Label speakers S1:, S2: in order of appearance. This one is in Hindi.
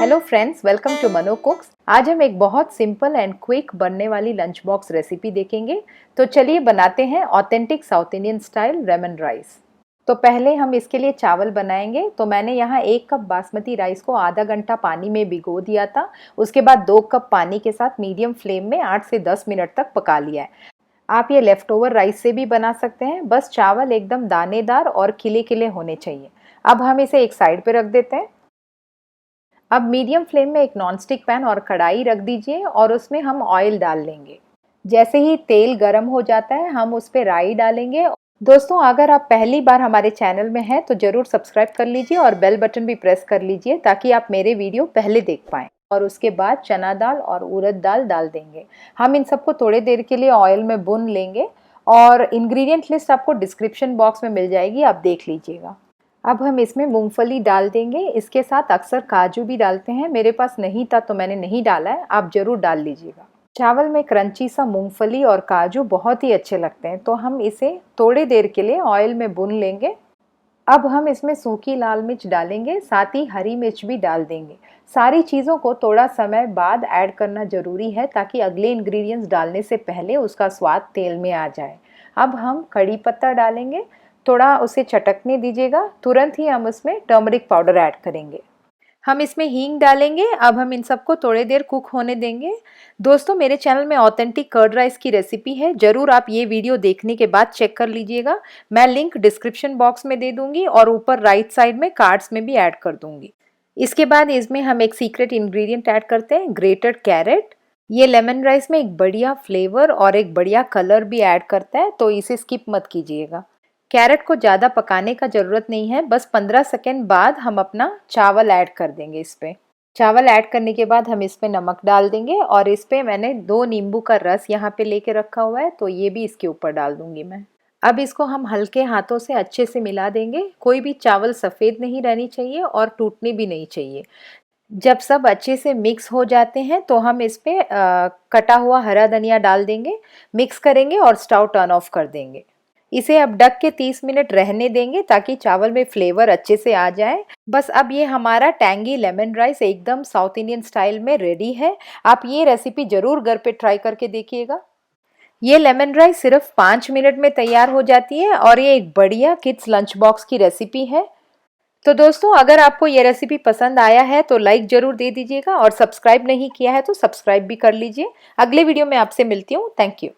S1: हेलो फ्रेंड्स, वेलकम टू मनो कुक्स। आज हम एक बहुत सिंपल एंड क्विक बनने वाली लंच बॉक्स रेसिपी देखेंगे। तो चलिए बनाते हैं authentic south Indian style lemon rice. तो पहले हम इसके लिए चावल बनाएंगे। तो मैंने यहाँ 1 कप बासमती राइस को आधा घंटा पानी में भिगो दिया था। उसके बाद 2 कप पानी के साथ मीडियम फ्लेम में 8 से 10 मिनट तक पका लिया है। आप ये लेफ्ट ओवर राइस से भी बना सकते हैं। बस चावल एकदम दानेदार और खिले खिले होने चाहिए। अब हम इसे एक साइड पे रख देते हैं। अब मीडियम फ्लेम में एक नॉनस्टिक पैन और कढ़ाई रख दीजिए और उसमें हम ऑयल डाल लेंगे। जैसे ही तेल गर्म हो जाता है हम उस पर राई डालेंगे। दोस्तों, अगर आप पहली बार हमारे चैनल में हैं तो ज़रूर सब्सक्राइब कर लीजिए और बेल बटन भी प्रेस कर लीजिए ताकि आप मेरे वीडियो पहले देख पाएँ। और उसके बाद चना दाल और उड़द दाल डाल देंगे। हम इन सबको थोड़ी देर के लिए ऑयल में भून लेंगे और इंग्रेडिएंट लिस्ट आपको डिस्क्रिप्शन बॉक्स में मिल जाएगी, आप देख लीजिएगा। अब हम इसमें मूंगफली डाल देंगे। इसके साथ अक्सर काजू भी डालते हैं। मेरे पास नहीं था तो मैंने नहीं डाला है, आप ज़रूर डाल लीजिएगा। चावल में क्रंची सा मूंगफली और काजू बहुत ही अच्छे लगते हैं, तो हम इसे थोड़ी देर के लिए ऑयल में भून लेंगे। अब हम इसमें सूखी लाल मिर्च डालेंगे, साथ ही हरी मिर्च भी डाल देंगे। सारी चीज़ों को थोड़ा समय बाद ऐड करना ज़रूरी है ताकि अगले इंग्रेडिएंट्स डालने से पहले उसका स्वाद तेल में आ जाए। अब हम कड़ी पत्ता डालेंगे, थोड़ा उसे चटकने दीजिएगा। तुरंत ही हम उसमें टर्मरिक पाउडर ऐड करेंगे। हम इसमें हींग डालेंगे। अब हम इन सबको थोड़ी देर कुक होने देंगे। दोस्तों, मेरे चैनल में ऑथेंटिक कर्ड राइस की रेसिपी है, ज़रूर आप ये वीडियो देखने के बाद चेक कर लीजिएगा। मैं लिंक डिस्क्रिप्शन बॉक्स में दे दूंगी और ऊपर राइट साइड में कार्ड्स में भी ऐड कर दूंगी। इसके बाद इसमें हम एक सीक्रेट इंग्रेडिएंट ऐड करते हैं, ग्रेटेड कैरेट। ये लेमन राइस में एक बढ़िया फ्लेवर और एक बढ़िया कलर भी ऐड करता है, तो इसे स्किप मत कीजिएगा। कैरेट को ज़्यादा पकाने का ज़रूरत नहीं है, बस 15 सेकेंड बाद हम अपना चावल ऐड कर देंगे। इस पे चावल ऐड करने के बाद हम इस पे नमक डाल देंगे और इस पे मैंने 2 नींबू का रस यहाँ पे लेके रखा हुआ है, तो ये भी इसके ऊपर डाल दूंगी मैं। अब इसको हम हल्के हाथों से अच्छे से मिला देंगे। कोई भी चावल सफ़ेद नहीं रहनी चाहिए और टूटनी भी नहीं चाहिए। जब सब अच्छे से मिक्स हो जाते हैं तो हम इस पे कटा हुआ हरा धनिया डाल देंगे, मिक्स करेंगे और स्टव टर्न ऑफ कर देंगे। इसे अब ढक के 30 मिनट रहने देंगे ताकि चावल में फ्लेवर अच्छे से आ जाए। बस अब ये हमारा टैंगी लेमन राइस एकदम साउथ इंडियन स्टाइल में रेडी है। आप ये रेसिपी ज़रूर घर पे ट्राई करके देखिएगा। ये लेमन राइस सिर्फ 5 मिनट में तैयार हो जाती है और ये एक बढ़िया किड्स लंच बॉक्स की रेसिपी है। तो दोस्तों, अगर आपको ये रेसिपी पसंद आया है तो लाइक ज़रूर दे दीजिएगा और सब्सक्राइब नहीं किया है तो सब्सक्राइब भी कर लीजिए। अगले वीडियो में आपसे मिलती हूँ। Thank you.